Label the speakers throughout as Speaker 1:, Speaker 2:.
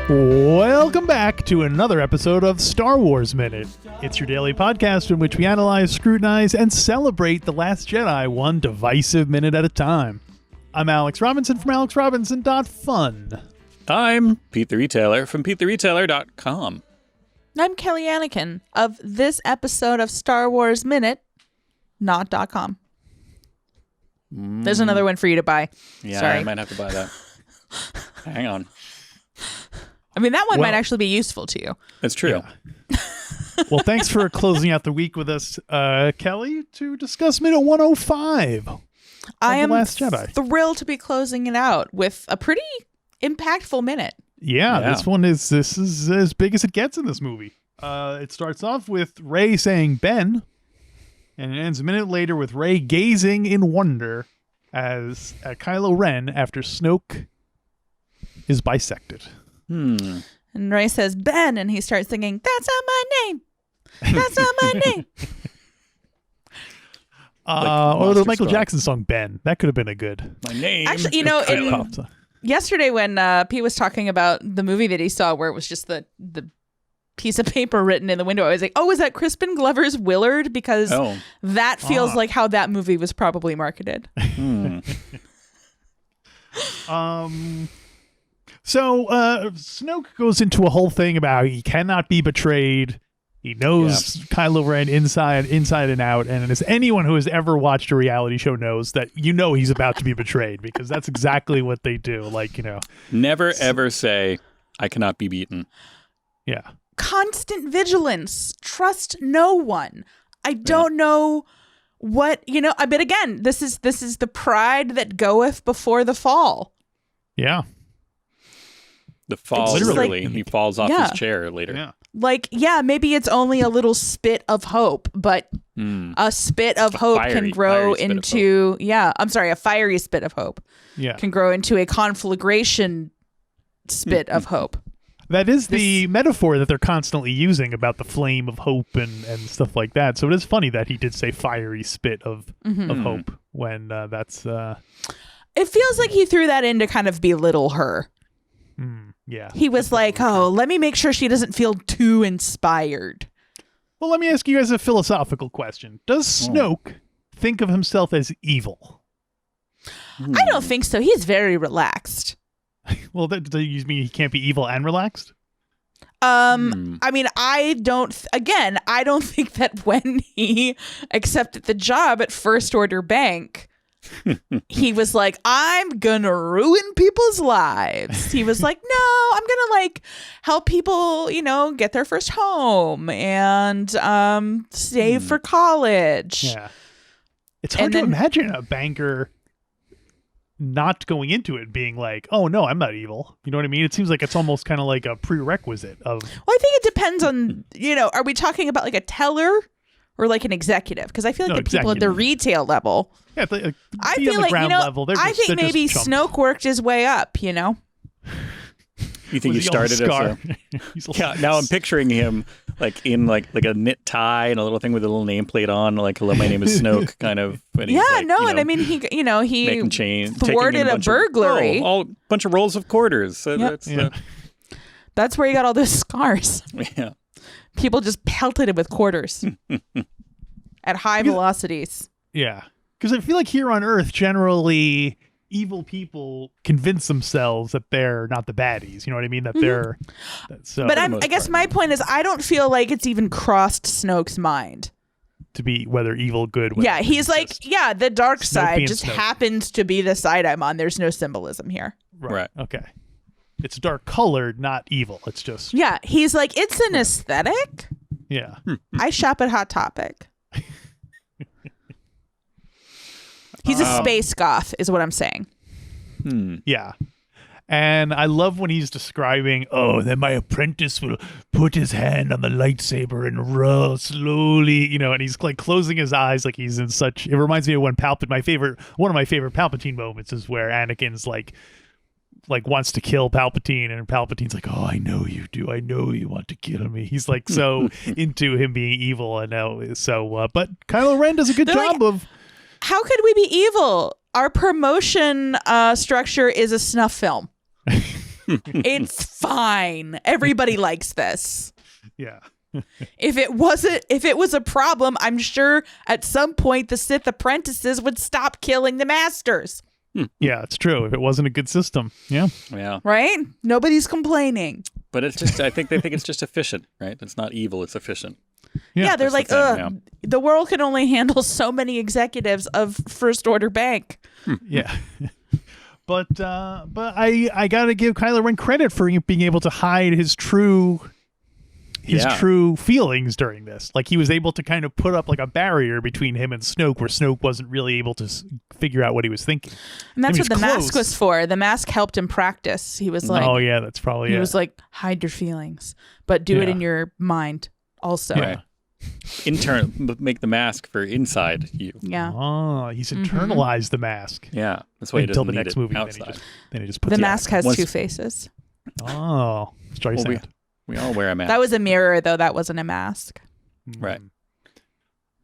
Speaker 1: Welcome back to another episode of Star Wars Minute. It's your daily podcast in which we analyze, scrutinize, and celebrate The Last Jedi one divisive minute at a time. I'm Alex Robinson from alexrobinson.fun.
Speaker 2: I'm Pete the Retailer from PeteTheRetailer.com.
Speaker 3: I'm Kelly Annekin of this episode of Star Wars Minute, not.com. There's another one for you to buy.
Speaker 2: Yeah,
Speaker 3: Sorry.
Speaker 2: I might have to buy that. Hang on.
Speaker 3: I mean, that one might actually be useful to you.
Speaker 2: It's true.
Speaker 1: Yeah. Well, thanks for closing out the week with us, Kelly, to discuss Minute 105 of
Speaker 3: I am
Speaker 1: The Last Jedi.
Speaker 3: thrilled to be closing it out with a pretty impactful minute.
Speaker 1: Yeah, this is as big as it gets in this movie. It starts off with Rey saying Ben, and it ends a minute later with Rey gazing in wonder at Kylo Ren after Snoke is bisected.
Speaker 3: And Rey says Ben, and he starts singing, "That's not my name. That's not my name."
Speaker 1: Or the Michael Jackson song Ben. That could have been a good.
Speaker 2: My name.
Speaker 3: Actually, yesterday when Pete was talking about the movie that he saw where it was just the piece of paper written in the window, I was like, oh, is that Crispin Glover's Willard? Because that feels like how that movie was probably marketed.
Speaker 1: So Snoke goes into a whole thing about he cannot be betrayed. He knows Kylo Ren inside and out. And as anyone who has ever watched a reality show knows that he's about to be betrayed because that's exactly what they do. Like,
Speaker 2: Never, ever say, I cannot be beaten.
Speaker 1: Yeah.
Speaker 3: Constant vigilance. Trust no one. I don't know what, but again, this is the pride that goeth before the fall.
Speaker 1: Yeah.
Speaker 2: The fall, literally. He falls off his chair later.
Speaker 1: Yeah.
Speaker 3: Maybe it's only a little spit of hope, but a spit of hope can grow into, a fiery spit of hope can grow into a conflagration spit of hope.
Speaker 1: That is the metaphor that they're constantly using about the flame of hope and stuff like that. So it is funny that he did say fiery spit of hope when that's...
Speaker 3: It feels like he threw that in to kind of belittle her.
Speaker 1: Yeah.
Speaker 3: He was like, let me make sure she doesn't feel too inspired.
Speaker 1: Well, let me ask you guys a philosophical question. Does Snoke think of himself as evil?
Speaker 3: I don't think so. He's very relaxed.
Speaker 1: Well, does you mean he can't be evil and relaxed?
Speaker 3: I mean, I don't think that when he accepted the job at First Order Bank, he was like, I'm gonna ruin people's lives. He was like, no, I'm gonna help people, get their first home and save for college.
Speaker 1: Yeah. It's hard to imagine a banker not going into it being like, oh no, I'm not evil. You know what I mean? It seems like it's almost kind of like a prerequisite of...
Speaker 3: Well, I think it depends on, are we talking about like a teller or like an executive? Because I feel like the people at the retail level...
Speaker 1: Yeah,
Speaker 3: I feel like,
Speaker 1: level,
Speaker 3: I think maybe Snoke worked his way up,
Speaker 2: You think he started as now I'm picturing him like in like a knit tie and a little thing with a little nameplate on, like, hello, my name is Snoke, kind of. And
Speaker 3: and I mean, he thwarted a burglary.
Speaker 2: A bunch of rolls of quarters. So
Speaker 3: that's where he got all those scars.
Speaker 2: Yeah.
Speaker 3: People just pelted him with quarters at high velocities.
Speaker 1: Yeah. Because I feel like here on Earth, generally, evil people convince themselves that they're not the baddies. You know what I mean? That they're...
Speaker 3: But I guess my point is, I don't feel like it's even crossed Snoke's mind.
Speaker 1: To be whether evil, good...
Speaker 3: Yeah, he's like, the dark side just happens to be the side I'm on. There's no symbolism here.
Speaker 1: Right. Okay. It's dark colored, not evil. It's just...
Speaker 3: Yeah, he's like, it's an aesthetic.
Speaker 1: Yeah.
Speaker 3: I shop at Hot Topic. He's a space goth, is what I'm saying.
Speaker 1: Yeah. And I love when he's describing, then my apprentice will put his hand on the lightsaber and roll slowly, and he's like closing his eyes like he's in such... It reminds me of when one of my favorite Palpatine moments is where Anakin's like wants to kill Palpatine, and Palpatine's like, oh, I know you do. I know you want to kill me. He's like so into him being evil. And now, but Kylo Ren does a good job of...
Speaker 3: How could we be evil? Our promotion structure is a snuff film. It's fine. Everybody likes this.
Speaker 1: Yeah.
Speaker 3: If it was a problem, I'm sure at some point the Sith apprentices would stop killing the masters.
Speaker 1: Yeah, it's true. If it wasn't a good system. Yeah.
Speaker 2: Yeah.
Speaker 3: Right? Nobody's complaining.
Speaker 2: But it's just, I think they think it's just efficient, right? It's not evil, it's efficient.
Speaker 3: Yeah, they're like,
Speaker 2: the
Speaker 3: world can only handle so many executives of First Order Bank.
Speaker 1: Yeah. But I gotta give Kylo Ren credit for being able to hide his true feelings during this. Like, he was able to kind of put up like a barrier between him and Snoke, where Snoke wasn't really able to figure out what he was thinking.
Speaker 3: And that's what the mask was for. The mask helped him practice. He was like,
Speaker 1: oh yeah, that's probably it.
Speaker 3: He was like, hide your feelings, but do it in your mind also.
Speaker 1: Yeah.
Speaker 2: Make the mask for inside you.
Speaker 3: Yeah.
Speaker 1: Oh, he's internalized the mask.
Speaker 2: Yeah, that's why he
Speaker 1: until
Speaker 2: doesn't
Speaker 1: the next movie.
Speaker 2: Outside.
Speaker 1: Then he just puts
Speaker 3: the
Speaker 1: it
Speaker 3: mask has two faces.
Speaker 1: Oh, Streisand.
Speaker 2: We all wear a mask.
Speaker 3: That was a mirror, though. That wasn't a mask.
Speaker 2: Right.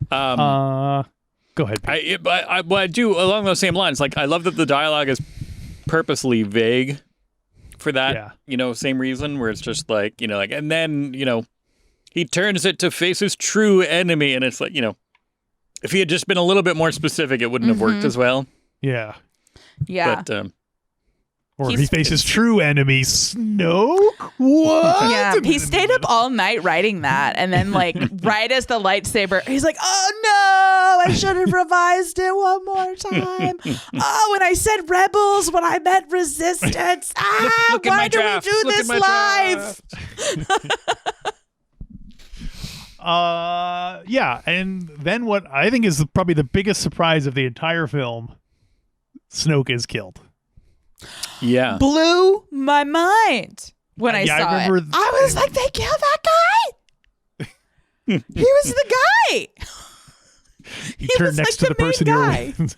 Speaker 1: Go ahead.
Speaker 2: I do along those same lines. Like, I love that the dialogue is purposely vague for that. Yeah. Same reason, where it's just like, and then he turns it to face his true enemy, and it's like, if he had just been a little bit more specific, it wouldn't have worked as well.
Speaker 1: Yeah.
Speaker 3: Yeah.
Speaker 2: But,
Speaker 1: or he faces true enemy, Snoke? What?
Speaker 3: Yeah, he stayed up all night writing that, and then, like, right as the lightsaber, he's like, oh no, I should have revised it one more time. Oh, when I said rebels, when I meant resistance.
Speaker 2: Look
Speaker 3: why do we do this live?
Speaker 1: Yeah, and then what I think is probably the biggest surprise of the entire film, Snoke is killed.
Speaker 3: Yeah. Blew my mind when I saw it. I was like, they killed that guy? He was the guy.
Speaker 1: He turned next to the person you're with.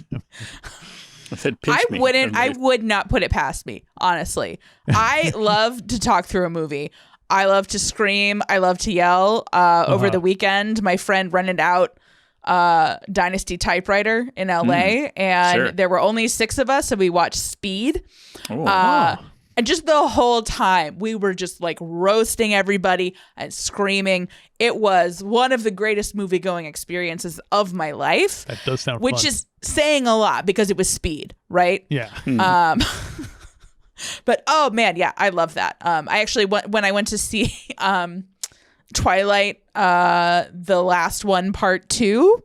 Speaker 3: I would not put it past me, honestly. I love to talk through a movie. I love to scream. I love to yell. Over the weekend, my friend rented out Dynasty Typewriter in LA, and there were only 6 of us, so we watched Speed. And just the whole time, we were just like roasting everybody and screaming. It was one of the greatest movie-going experiences of my life.
Speaker 1: That does sound
Speaker 3: which
Speaker 1: fun.
Speaker 3: Is saying a lot because it was Speed, right?
Speaker 1: Yeah.
Speaker 3: But oh man, yeah, I love that. I actually when I went to see Twilight, the last one, part 2,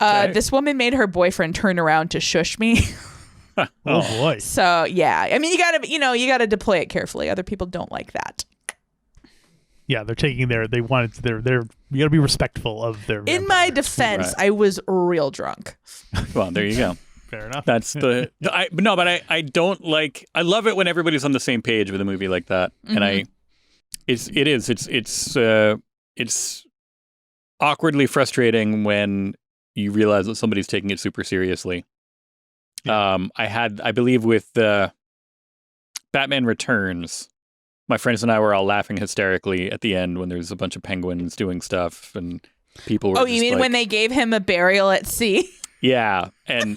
Speaker 3: this woman made her boyfriend turn around to shush me.
Speaker 1: Oh boy.
Speaker 3: So yeah, I mean, you gotta deploy it carefully. Other people don't like that.
Speaker 1: Yeah, they're taking you gotta be respectful of their.
Speaker 3: In my defense, I was real drunk.
Speaker 2: Well, there you go.
Speaker 1: Fair enough.
Speaker 2: That's I don't like. I love it when everybody's on the same page with a movie like that, and it's awkwardly frustrating when you realize that somebody's taking it super seriously. Yeah. I believe with Batman Returns, my friends and I were all laughing hysterically at the end when there's a bunch of penguins doing stuff and people were.
Speaker 3: Oh, you mean when they gave him a burial at sea?
Speaker 2: Yeah, and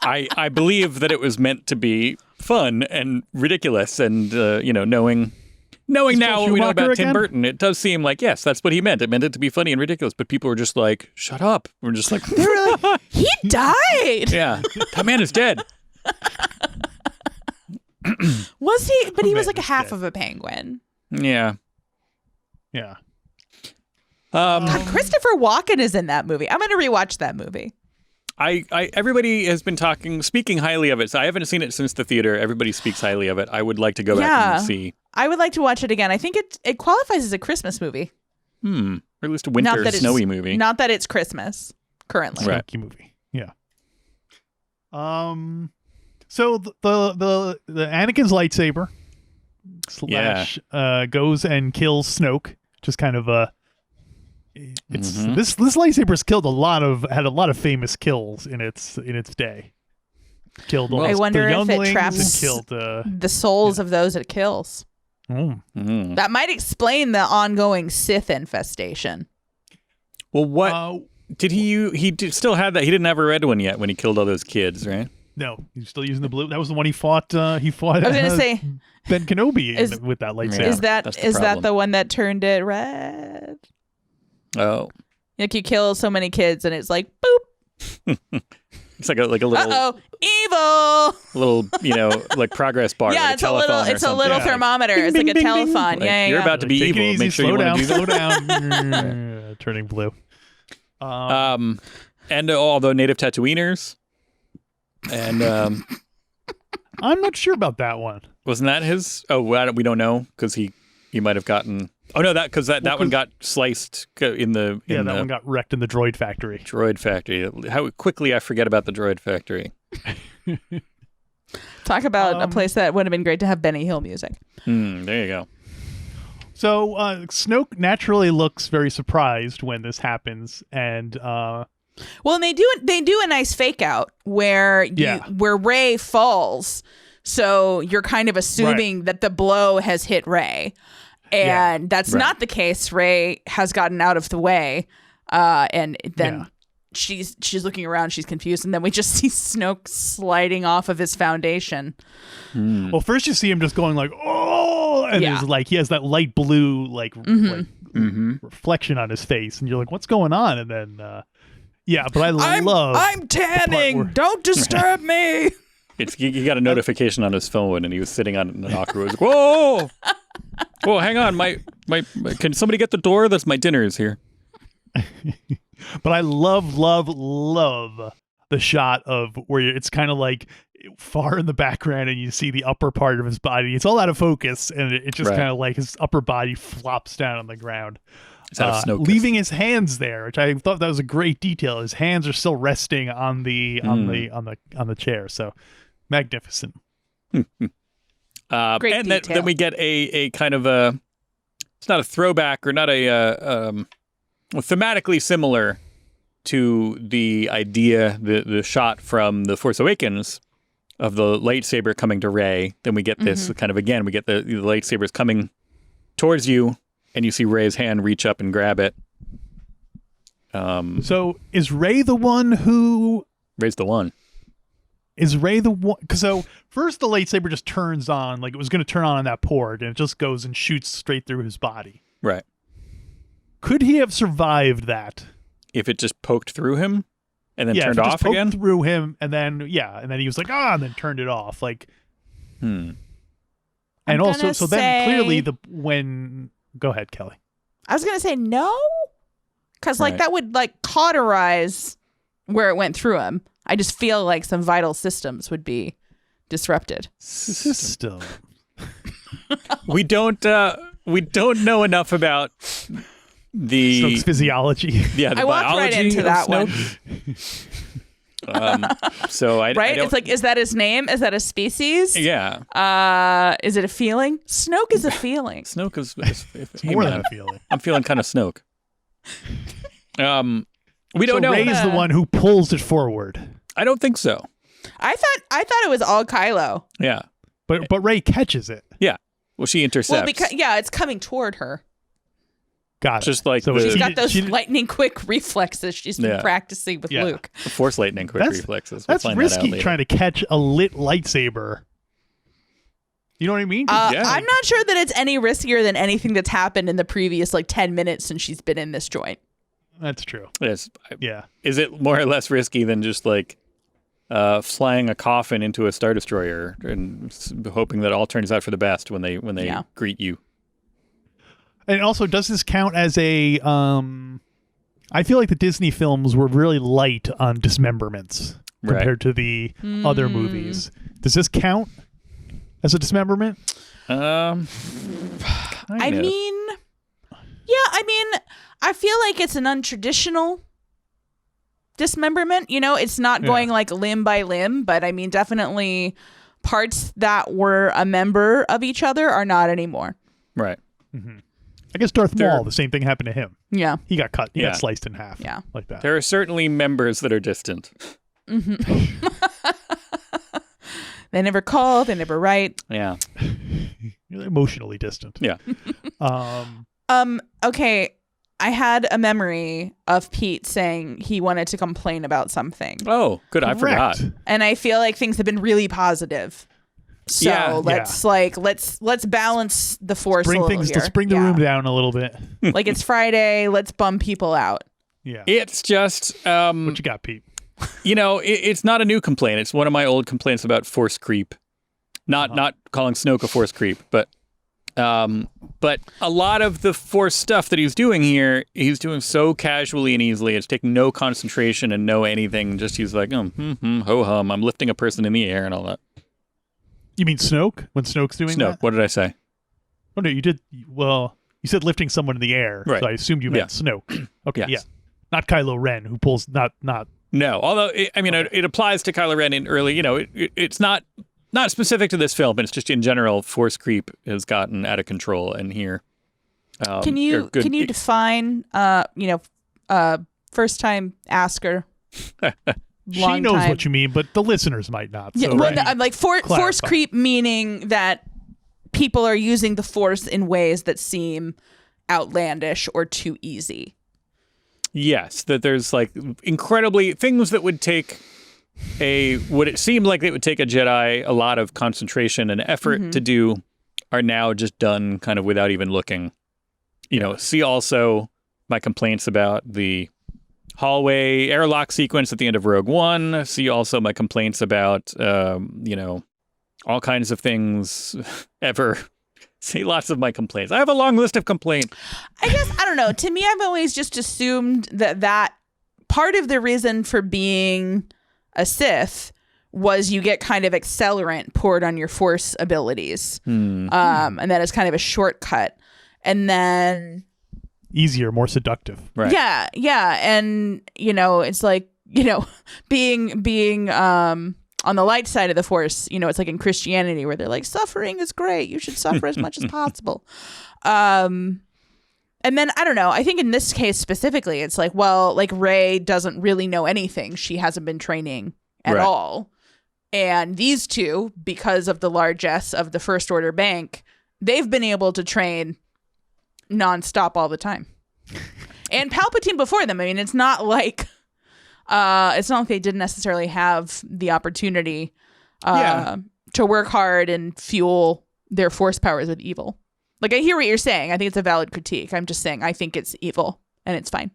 Speaker 2: I believe that it was meant to be fun and ridiculous, and knowing now what we know about Tim Burton, it does seem like, yes, that's what he meant. It meant it to be funny and ridiculous, but people were just like, shut up. We're just like,
Speaker 3: they were like, he died.
Speaker 2: Yeah, that man is dead.
Speaker 3: Was he? But he was like a half of a penguin.
Speaker 2: Yeah.
Speaker 1: Yeah.
Speaker 3: God, Christopher Walken is in that movie. I'm going to rewatch that movie.
Speaker 2: Everybody has been speaking highly of it. So I haven't seen it since the theater. Everybody speaks highly of it. I would like to go back and see.
Speaker 3: I would like to watch it again. I think it qualifies as a Christmas movie.
Speaker 2: Or at least a winter snowy movie.
Speaker 3: Not that it's Christmas currently.
Speaker 1: Right. Snowy movie. Yeah. So the Anakin's lightsaber / goes and kills Snoke. Just kind of this lightsaber's had a lot of famous kills in its day. Killed all
Speaker 3: I wonder if it traps
Speaker 1: and killed
Speaker 3: the souls of those it kills. That might explain the ongoing Sith infestation.
Speaker 2: Well, what did he still had that? He didn't have a red one yet when he killed all those kids, right?
Speaker 1: No, he's still using the blue. That was the one he fought. He fought.
Speaker 3: I was gonna say
Speaker 1: Ben Kenobi with that lightsaber.
Speaker 3: Is that the one that turned it red?
Speaker 2: Oh,
Speaker 3: like you kill so many kids and it's like boop.
Speaker 2: It's like a little.
Speaker 3: Evil.
Speaker 2: Little, like progress bar.
Speaker 3: Yeah,
Speaker 2: like
Speaker 3: it's a little thermometer.
Speaker 1: Ding,
Speaker 3: it's
Speaker 1: ding,
Speaker 3: like a
Speaker 1: ding,
Speaker 3: telephone.
Speaker 1: ding.
Speaker 3: Yeah,
Speaker 2: You're about to be
Speaker 1: Take
Speaker 2: evil.
Speaker 1: it easy,
Speaker 2: Make sure
Speaker 1: slow
Speaker 2: you
Speaker 1: down,
Speaker 2: want to do
Speaker 1: slow
Speaker 2: that.
Speaker 1: down. Turning blue.
Speaker 2: And although native Tatooiners, and
Speaker 1: I'm not sure about that one.
Speaker 2: wasn't that his? Oh, we don't know because he might have gotten. Oh no, that one got sliced in the
Speaker 1: that one got wrecked in the droid factory.
Speaker 2: Droid factory. How quickly I forget about the droid factory.
Speaker 3: Talk about a place that would have been great to have Benny Hill music.
Speaker 2: There you go.
Speaker 1: So Snoke naturally looks very surprised when this happens, and
Speaker 3: well, and they do a nice fake out where where Rey falls, so you're kind of assuming that the blow has hit Rey, and that's not the case. Rey has gotten out of the way, and then she's looking around, she's confused, and then we just see Snoke sliding off of his foundation.
Speaker 1: Well, first you see him just going like, oh, and there's like he has that light blue like reflection on his face, and you're like, what's going on? And then but I'm
Speaker 3: tanning. Don't disturb me.
Speaker 2: He got a notification on his phone, and he was sitting on an awkward. He was like, whoa, hang on, my can somebody get the door? That's my dinner is here.
Speaker 1: But I love the shot of where it's kind of like far in the background and you see the upper part of his body. It's all out of focus, and it's just kind of like his upper body flops down on the ground, leaving his hands there, which I thought that was a great detail. His hands are still resting on the chair. So magnificent.
Speaker 3: Great
Speaker 2: and
Speaker 3: detail.
Speaker 2: then we get a kind of a. It's not a throwback or not a. Thematically similar to the idea, the shot from The Force Awakens of the lightsaber coming to Rey. Then we get this kind of, again, we get the lightsabers coming towards you, and you see Rey's hand reach up and grab it.
Speaker 1: So is Rey the one who...
Speaker 2: Rey's the one.
Speaker 1: Is Rey the one... So first the lightsaber just turns on, like it was going to turn on that port, and it just goes and shoots straight through his body.
Speaker 2: Right.
Speaker 1: Could he have survived that?
Speaker 2: If it just poked through him and then turned
Speaker 1: if it
Speaker 2: off
Speaker 1: just poked
Speaker 2: again?
Speaker 1: through him, and then he was like, and then turned it off. Like, And also, so then clearly go ahead, Kelly.
Speaker 3: I was gonna say no, because that would cauterize where it went through him. I just feel like some vital systems would be disrupted.
Speaker 1: System.
Speaker 2: We don't know enough about the
Speaker 1: Snoke's physiology.
Speaker 2: Yeah, the
Speaker 3: I walked
Speaker 2: biology
Speaker 3: right into
Speaker 2: of
Speaker 3: that
Speaker 2: Snoke. So I
Speaker 3: right.
Speaker 2: I
Speaker 3: it's like, is that his name? Is that a species?
Speaker 2: Yeah.
Speaker 3: Is it a feeling? Snoke is a feeling.
Speaker 2: Snoke is
Speaker 1: more than a feeling.
Speaker 2: I'm feeling kind of Snoke. We don't know.
Speaker 1: Rey is the one who pulls it forward.
Speaker 2: I don't think so.
Speaker 3: I thought it was all Kylo.
Speaker 2: Yeah.
Speaker 1: But Rey catches it.
Speaker 2: Yeah. Well, she intercepts.
Speaker 3: Well, because it's coming toward her.
Speaker 1: Got it.
Speaker 2: Just like
Speaker 3: she's got those lightning quick reflexes she's been practicing with Luke.
Speaker 2: Force lightning quick reflexes.
Speaker 1: That's risky, trying to catch a lit lightsaber. You know what I mean?
Speaker 3: I'm not sure that it's any riskier than anything that's happened in the previous 10 minutes since she's been in this joint.
Speaker 1: That's true.
Speaker 2: Yes.
Speaker 1: Yeah.
Speaker 2: Is it more or less risky than just flying a coffin into a Star Destroyer and hoping that all turns out for the best when they greet you?
Speaker 1: And also, does this count as a... I feel like the Disney films were really light on dismemberments compared to the other movies. Does this count as a dismemberment?
Speaker 3: I feel like it's an untraditional dismemberment. It's not going limb by limb, but definitely parts that were a member of each other are not anymore.
Speaker 2: Right.
Speaker 1: Mm-hmm. I guess Darth Maul, the same thing happened to him.
Speaker 3: Yeah.
Speaker 1: He got cut. He got sliced in half.
Speaker 3: Yeah.
Speaker 1: Like that.
Speaker 2: There are certainly members that are distant.
Speaker 3: Mm-hmm. They never call. They never write.
Speaker 2: Yeah.
Speaker 1: You're emotionally distant.
Speaker 2: Yeah.
Speaker 3: Okay. I had a memory of Pete saying he wanted to complain about something.
Speaker 2: Oh, good. I forgot.
Speaker 3: And I feel like things have been really positive. So let's balance the force a little here.
Speaker 1: Let's bring the room down a little bit.
Speaker 3: Like it's Friday. Let's bum people out.
Speaker 1: Yeah.
Speaker 2: It's just
Speaker 1: what you got, Pete?
Speaker 2: It's not a new complaint. It's one of my old complaints about force creep. Not calling Snoke a force creep, but a lot of the force stuff that he's doing here, he's doing so casually and easily. It's taking no concentration and no anything. Just he's like, ho hum. I'm lifting a person in the air and all that.
Speaker 1: You mean Snoke? When Snoke's doing that?
Speaker 2: Snoke. What did I say?
Speaker 1: Oh no, you did. Well, you said lifting someone in the air,
Speaker 2: right.
Speaker 1: So I assumed you meant Snoke. Okay,
Speaker 2: yes.
Speaker 1: Yeah, not Kylo Ren, who pulls not.
Speaker 2: No, although it applies to Kylo Ren in early. It's not specific to this film, but it's just in general. Force creep has gotten out of control, and here.
Speaker 3: Can you define? First time asker.
Speaker 1: She knows what you mean, but the listeners might not.
Speaker 3: Yeah,
Speaker 1: so
Speaker 3: I'm like force creep, meaning that people are using the force in ways that seem outlandish or too easy.
Speaker 2: Yes, that there's like incredibly things that would take what it seemed like it would take a Jedi a lot of concentration and effort to do are now just done kind of without even looking. See also my complaints about the hallway airlock sequence at the end of Rogue One. See also my complaints about, all kinds of things ever. See lots of my complaints. I have a long list of complaints.
Speaker 3: I guess, I don't know. To me, I've always just assumed that part of the reason for being a Sith was you get kind of accelerant poured on your force abilities. And that is kind of a shortcut. And then...
Speaker 1: easier, more seductive.
Speaker 2: Right.
Speaker 3: Yeah. And, it's like, being on the light side of the force, it's like in Christianity where they're like, suffering is great. You should suffer as much as possible. And then, I don't know, I think in this case specifically, it's like, well, like Rey doesn't really know anything. She hasn't been training at all. And these two, because of the largesse of the First Order Bank, they've been able to train nonstop all the time. And Palpatine before them. I mean, it's not like they didn't necessarily have the opportunity to work hard and fuel their force powers with evil. Like, I hear what you're saying. I think it's a valid critique. I'm just saying I think it's evil and it's fine.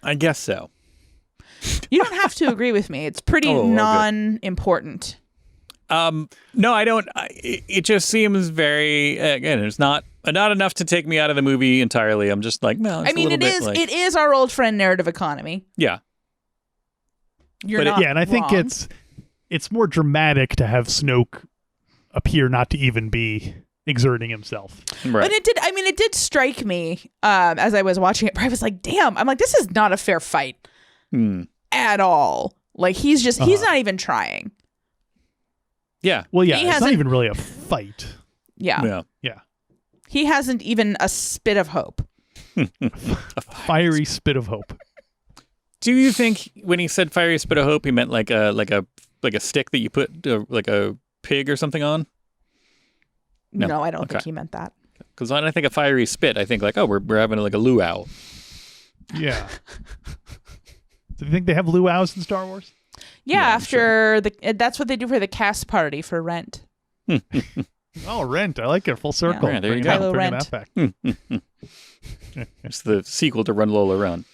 Speaker 2: I guess so.
Speaker 3: You don't have to agree with me. It's pretty non-important.
Speaker 2: No, I don't. It just seems very, again, it's not enough to take me out of the movie entirely. I'm just like, no, it's
Speaker 3: it is our old friend narrative economy.
Speaker 2: Yeah.
Speaker 1: And I think it's more dramatic to have Snoke appear not to even be exerting himself.
Speaker 2: Right.
Speaker 3: But it did strike me as I was watching it, I was like, damn, I'm like, this is not a fair fight at all. Like, he's not even trying.
Speaker 2: Yeah.
Speaker 1: Well, yeah, it's not even really a fight.
Speaker 3: Yeah. He hasn't even a spit of hope.
Speaker 1: A fiery spit of hope.
Speaker 2: Do you think when he said fiery spit of hope, he meant like a stick that you put like a pig or something on?
Speaker 3: No, I don't think he meant that.
Speaker 2: Because when I think of fiery spit, I think like, oh, we're having like a luau.
Speaker 1: Yeah. Do you think they have luau's in Star Wars?
Speaker 3: Yeah, that's what they do for the cast party for Rent.
Speaker 1: Oh, Rent. I like it. Full circle.
Speaker 2: Yeah, there you go.
Speaker 3: Kylo Rent.
Speaker 1: That back.
Speaker 2: It's the sequel to Run Lola Run.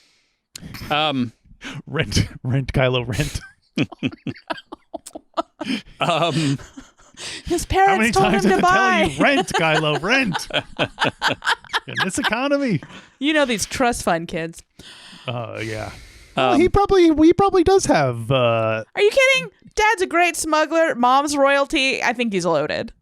Speaker 1: Rent Kylo Rent.
Speaker 3: His parents told him to buy.
Speaker 1: Tell you, rent, Kylo, rent. In this economy.
Speaker 3: These trust fund kids.
Speaker 1: Yeah. He probably does have.
Speaker 3: Are you kidding? Dad's a great smuggler. Mom's royalty. I think he's loaded.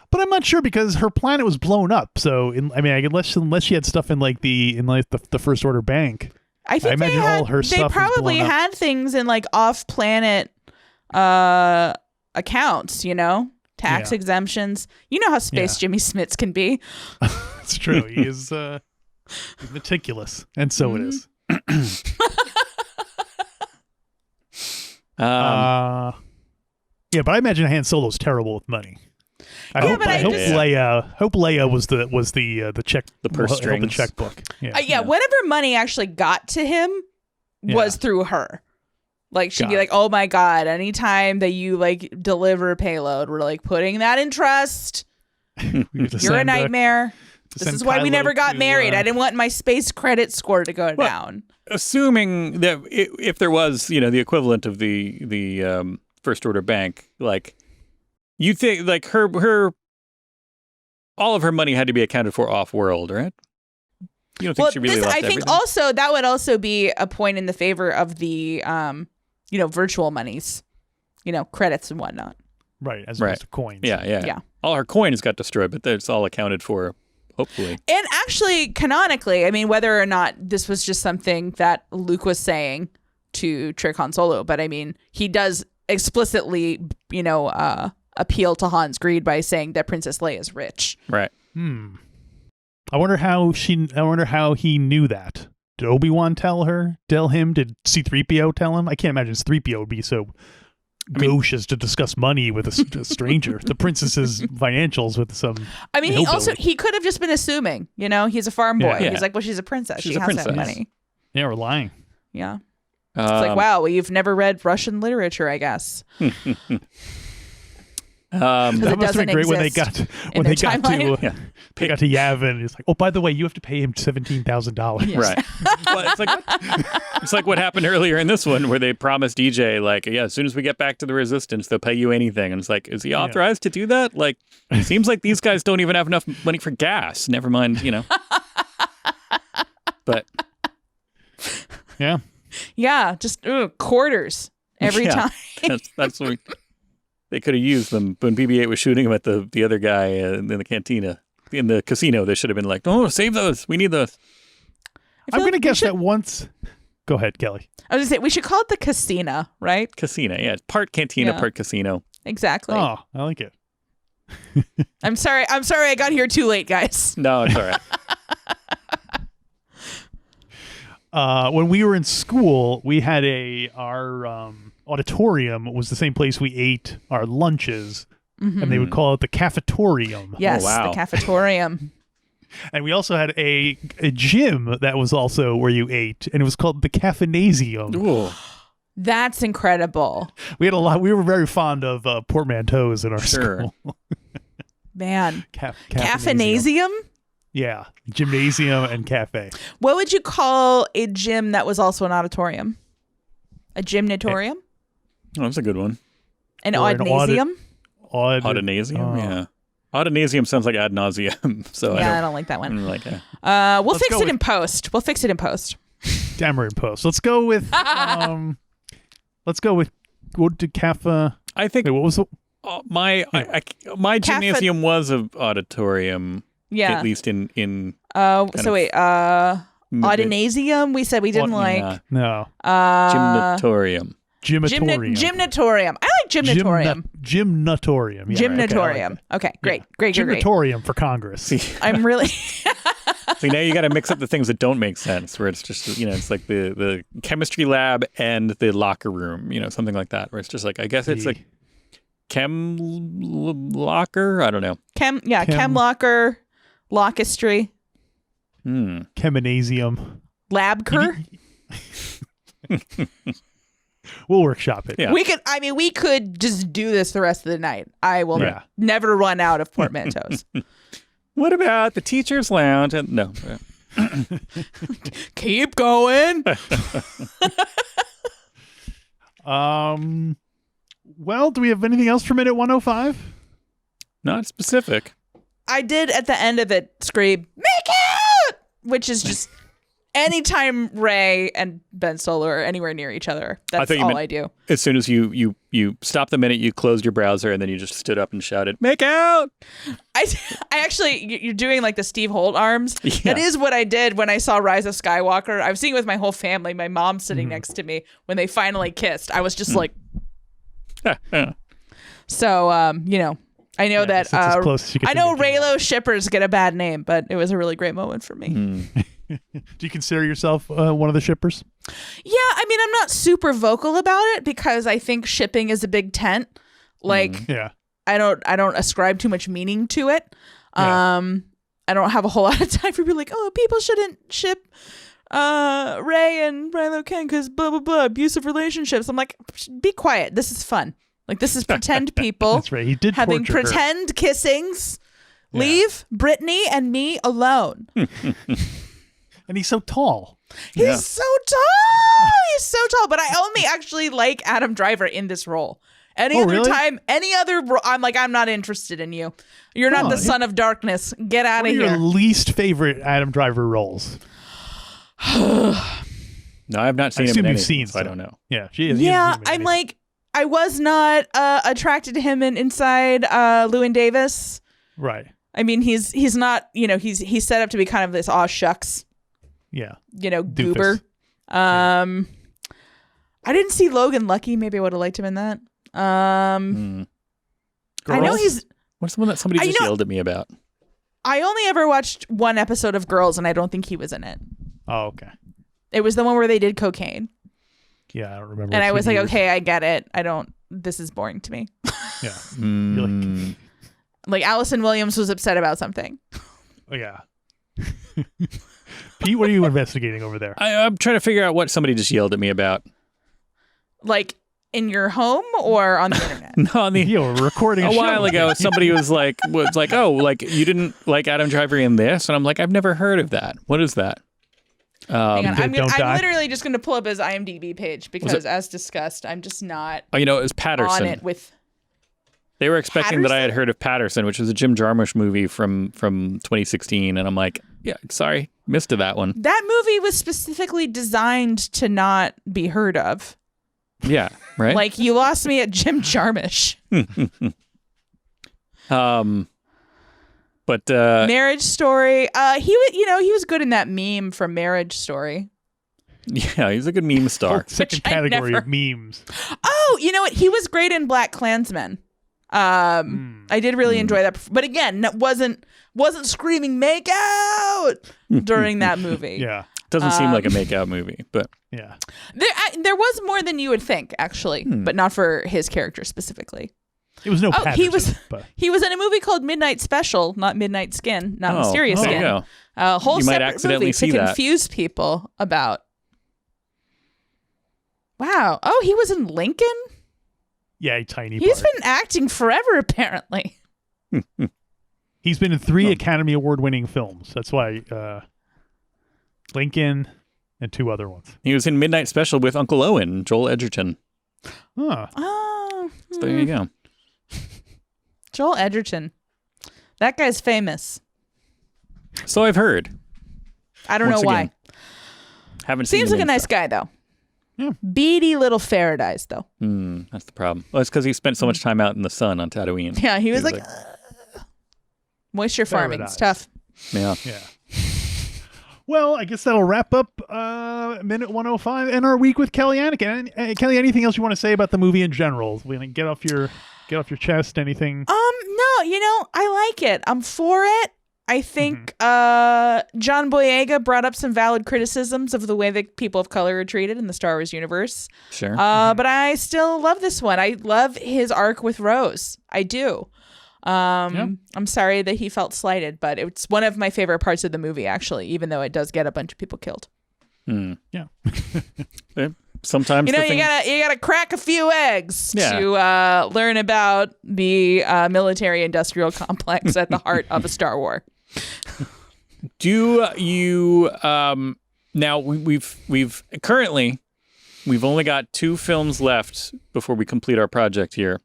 Speaker 1: But I'm not sure because her planet was blown up. So unless she had stuff in the First Order bank,
Speaker 3: I imagine
Speaker 1: all her stuff.
Speaker 3: They probably had things in like off-planet accounts. Tax exemptions. You know how space Jimmy Smits can be.
Speaker 1: It's true. He is he's meticulous, and so it is.
Speaker 2: Yeah,
Speaker 1: but I imagine Han Solo's terrible with money. I hope Leia was the check
Speaker 2: the purse strings,
Speaker 1: the checkbook.
Speaker 3: Whatever money actually got to him was through her. Like she'd be like, "Oh my god, anytime that you like deliver a payload, we're like putting that in trust. You're a nightmare. This is why we never got married. I didn't want my space credit score to go down."
Speaker 2: Assuming that if there was, the equivalent of the First Order Bank, like you think, like her, all of her money had to be accounted for off-world, right? You don't think she really lost everything? I think
Speaker 3: also that would also be a point in the favor of the, virtual monies, credits and whatnot.
Speaker 1: Right, as opposed to coins.
Speaker 2: Yeah. All her coins got destroyed, but it's all accounted for. Hopefully.
Speaker 3: And actually, canonically, I mean, whether or not this was just something that Luke was saying to trick Han Solo, but I mean, he does explicitly, appeal to Han's greed by saying that Princess Leia is rich.
Speaker 2: Right.
Speaker 1: I wonder how he knew that. Did Obi-Wan tell him? Did C-3PO tell him? I can't imagine C-3PO would be so gauche as to discuss money with a stranger. The princess's financials with some. I mean,
Speaker 3: he could have just been assuming. He's a farm boy. Yeah. He's like, well, she's a princess. She has that money.
Speaker 1: Yeah, we're lying.
Speaker 3: Yeah. It's like, wow, well, you've never read Russian literature, I guess.
Speaker 1: That must have been great when they got to Yavin. It's like, oh, by the way, you have to pay him $17,000.
Speaker 2: Yes. Right. Well, it's like what happened earlier in this one, where they promised DJ, like, as soon as we get back to the Resistance, they'll pay you anything. And it's like, is he authorized to do that? Like, it seems like these guys don't even have enough money for gas. Never mind, But
Speaker 3: yeah, just quarters every time.
Speaker 2: That's what they could have used them when BB-8 was shooting him at the other guy in the cantina. In the casino, they should have been like, "Oh, save those. We need those."
Speaker 1: I'm going to guess that once. Go ahead, Kelly.
Speaker 3: I was going to say, we should call it the casino, right?
Speaker 2: Casino, yeah. Part cantina, part casino.
Speaker 3: Exactly.
Speaker 1: Oh, I like it.
Speaker 3: I'm sorry I got here too late, guys.
Speaker 2: No, it's all
Speaker 1: right. When we were in school, we had our auditorium was the same place we ate our lunches, and they would call it the cafetorium.
Speaker 3: Yes, the cafetorium.
Speaker 1: And we also had a gym that was also where you ate, and it was called the Caffeinasium.
Speaker 2: Ooh.
Speaker 3: That's incredible.
Speaker 1: We had a lot. We were very fond of portmanteaus in our school.
Speaker 3: Man, Caffeinasium?
Speaker 1: Yeah, gymnasium and cafe.
Speaker 3: What would you call a gym that was also an auditorium? A gymnatorium?
Speaker 2: Oh, that's a good one.
Speaker 3: An audinasium?
Speaker 2: Audinasium, yeah. Audinasium sounds like ad nauseum. So
Speaker 3: I don't like that one. We'll fix it in post.
Speaker 1: Dammer in post. Let's go with what did Caffa?
Speaker 2: I think
Speaker 1: what was
Speaker 2: my gymnasium was an auditorium.
Speaker 3: Yeah.
Speaker 2: At least in
Speaker 3: audinasium, we said we didn't like.
Speaker 1: No.
Speaker 2: Gymnatorium.
Speaker 3: Gymnatorium. I like gymnatorium.
Speaker 1: Gymnatorium. Yeah,
Speaker 3: gymnatorium. Okay, great.
Speaker 1: Gymnatorium for Congress.
Speaker 3: I'm really.
Speaker 2: See, now you got to mix up the things that don't make sense, where it's just, it's like the chemistry lab and the locker room, something like that, where it's just like, I guess it's like chem locker. I don't know.
Speaker 3: Chem locker, lockistry.
Speaker 1: Cheminasium.
Speaker 3: Labker.
Speaker 1: We'll workshop it.
Speaker 3: Yeah. We could just do this the rest of the night. I will never run out of portmanteaus.
Speaker 2: What about the teacher's lounge? No.
Speaker 3: Keep going.
Speaker 1: Well, do we have anything else for minute 105?
Speaker 2: Not specific.
Speaker 3: I did at the end of it scream, "Make out!" which is just anytime Rey and Ben Solo are anywhere near each other. That's all I do.
Speaker 2: As soon as you stopped the minute, you closed your browser, and then you just stood up and shouted, "Make out!"
Speaker 3: I actually, you're doing like the Steve Holt arms. Yeah. That is what I did when I saw Rise of Skywalker. I was seeing it with my whole family. My mom sitting next to me when they finally kissed. I was just like, so, I know that I know Reylo shippers get a bad name, but it was a really great moment for me.
Speaker 1: Do you consider yourself one of the shippers?
Speaker 3: Yeah, I mean, I'm not super vocal about it because I think shipping is a big tent. Like, I don't ascribe too much meaning to it. I don't have a whole lot of time for people like, oh, people shouldn't ship Rey and Kylo Ren because blah blah blah, abusive relationships. I'm like, be quiet. This is fun. Like, this is pretend people.
Speaker 1: That's right. He did
Speaker 3: having
Speaker 1: torture
Speaker 3: pretend
Speaker 1: her.
Speaker 3: Kissings. Leave Brittany and me alone.
Speaker 1: And he's so tall.
Speaker 3: He's so tall. He's so tall. But I only actually like Adam Driver in this role. Any other time, any other role, I'm like, I'm not interested in you. You're not the son of darkness. Get out of here.
Speaker 1: What are your least favorite Adam Driver roles?
Speaker 2: No, I've not seen him in anything, so I don't know.
Speaker 1: Yeah,
Speaker 3: I'm like, I was not attracted to him in Inside Llewyn Davis.
Speaker 1: Right.
Speaker 3: I mean, he's not, he's set up to be kind of this aw shucks.
Speaker 1: Yeah.
Speaker 3: Goober. I didn't see Logan Lucky. Maybe I would have liked him in that. I know he's.
Speaker 2: What's the one that somebody just yelled at me about?
Speaker 3: I only ever watched one episode of Girls, and I don't think he was in it.
Speaker 1: Oh, okay.
Speaker 3: It was the one where they did cocaine.
Speaker 1: Yeah, I don't remember.
Speaker 3: And I was like, okay, I get it. This is boring to me.
Speaker 1: Yeah.
Speaker 3: Like Allison Williams was upset about something.
Speaker 1: Oh, yeah. Pete, what are you investigating over there?
Speaker 2: I'm trying to figure out what somebody just yelled at me about.
Speaker 3: Like in your home or on the internet?
Speaker 2: No,
Speaker 1: we're recording
Speaker 2: a while ago. Somebody was like, oh, like you didn't like Adam Driver in this, and I'm like, I've never heard of that. What is that?
Speaker 3: Hang on, I'm literally just going to pull up his IMDb page because, as discussed, I'm just not.
Speaker 2: Oh, it was Patterson.
Speaker 3: On it with.
Speaker 2: They were expecting that I had heard of Patterson, which was a Jim Jarmusch movie from 2016, and I'm like, yeah, sorry, missed that one.
Speaker 3: That movie was specifically designed to not be heard of.
Speaker 2: Yeah, right.
Speaker 3: Like, you lost me at Jim Jarmusch.
Speaker 2: But
Speaker 3: Marriage Story. He was good in that meme from Marriage Story.
Speaker 2: Yeah, he's a good meme star.
Speaker 1: Second category of memes.
Speaker 3: Oh, you know what? He was great in Black Klansman. I did really enjoy that, but again, wasn't screaming "make out" during that movie.
Speaker 1: Yeah,
Speaker 2: doesn't seem like a make out movie, but
Speaker 1: yeah,
Speaker 3: there was more than you would think, actually, but not for his character specifically.
Speaker 1: It was Patterson,
Speaker 3: he was in a movie called Midnight Special, not Midnight Skin, not Mysterious Skin.
Speaker 2: There you go.
Speaker 3: A whole
Speaker 2: you
Speaker 3: separate movie to confuse people about. Wow. Oh, he was in Lincoln?
Speaker 1: Yeah, a tiny
Speaker 3: He's
Speaker 1: part.
Speaker 3: been acting forever, apparently.
Speaker 1: He's been in 3 Academy Award-winning films. That's why Lincoln and 2 other ones.
Speaker 2: He was in Midnight Special with Uncle Owen, Joel Edgerton.
Speaker 1: Huh.
Speaker 3: Oh.
Speaker 2: So there you go.
Speaker 3: Joel Edgerton. That guy's famous.
Speaker 2: So I've heard.
Speaker 3: I don't know why.
Speaker 2: Haven't seen him.
Speaker 3: Seems like a nice guy, though.
Speaker 1: Yeah.
Speaker 3: Beady little ferret eyes, though.
Speaker 2: That's the problem. Well, it's because he spent so much time out in the sun on Tatooine.
Speaker 3: Yeah, he was like moisture farming. It's tough.
Speaker 2: Yeah.
Speaker 1: Yeah. Well, I guess that'll wrap up minute 105 and our week with Kelly Annekin. Kelly, anything else you want to say about the movie in general? We can get off your chest. Anything?
Speaker 3: No. I like it. I'm for it. I think John Boyega brought up some valid criticisms of the way that people of color are treated in the Star Wars universe.
Speaker 2: Sure.
Speaker 3: But I still love this one. I love his arc with Rose. I do. I'm sorry that he felt slighted, but it's one of my favorite parts of the movie, actually, even though it does get a bunch of people killed.
Speaker 1: Yeah.
Speaker 2: Sometimes
Speaker 3: you gotta crack a few eggs to learn about the military industrial complex at the heart of a Star Wars.
Speaker 2: Do you now we've currently only got 2 films left before we complete our project here.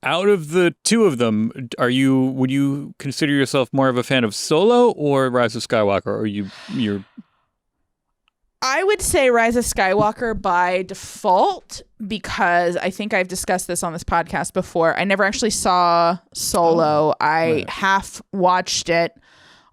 Speaker 2: Out of the 2 of them, would you consider yourself more of a fan of Solo or Rise of Skywalker, or you're
Speaker 3: I would say Rise of Skywalker by default, because I think I've discussed this on this podcast before. I never actually saw Solo. I half watched it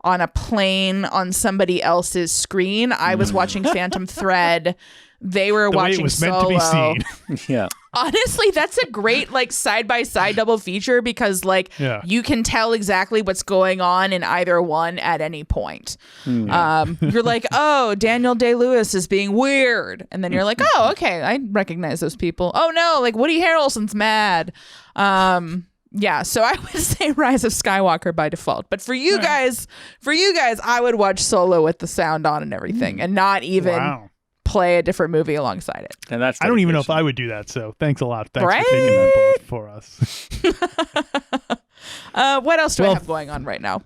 Speaker 3: on a plane on somebody else's screen. I was watching Phantom Thread. They were watching
Speaker 1: way it was
Speaker 3: Solo.
Speaker 1: meant to be seen.
Speaker 2: Yeah.
Speaker 3: Honestly, that's a great like side-by-side double feature because like you can tell exactly what's going on in either one at any point. You're like, oh, Daniel Day-Lewis is being weird. And then you're like, oh, okay, I recognize those people. Oh no, like Woody Harrelson's mad. Yeah, so I would say Rise of Skywalker by default. But for you guys, I would watch Solo with the sound on and everything and not even play a different movie alongside it.
Speaker 2: And that's
Speaker 1: I don't even know if I would do that, so thanks a lot. Thanks for taking that bullet for us.
Speaker 3: What else do I have going on right now?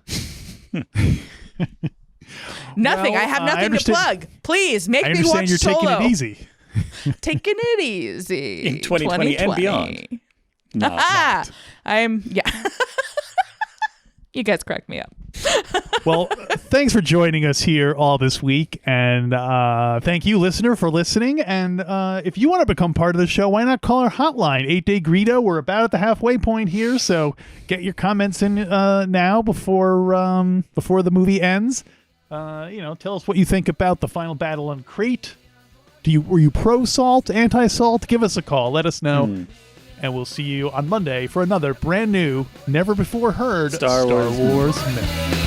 Speaker 3: Nothing.
Speaker 1: Well,
Speaker 3: I have nothing to plug. Please make me watch
Speaker 1: you're
Speaker 3: Solo.
Speaker 1: taking it easy.
Speaker 3: Taking it easy.
Speaker 2: In 2020 and beyond. No,
Speaker 3: You guys crack me up.
Speaker 1: Well, thanks for joining us here all this week. And thank you, listener, for listening. And if you want to become part of the show, why not call our hotline, 8-Day Greedo? We're about at the halfway point here. So get your comments in now before the movie ends. Tell us what you think about the final battle on Crate. Were you pro-salt, anti-salt? Give us a call. Let us know. And we'll see you on Monday for another brand new, never before heard
Speaker 2: Star Wars
Speaker 1: Minute.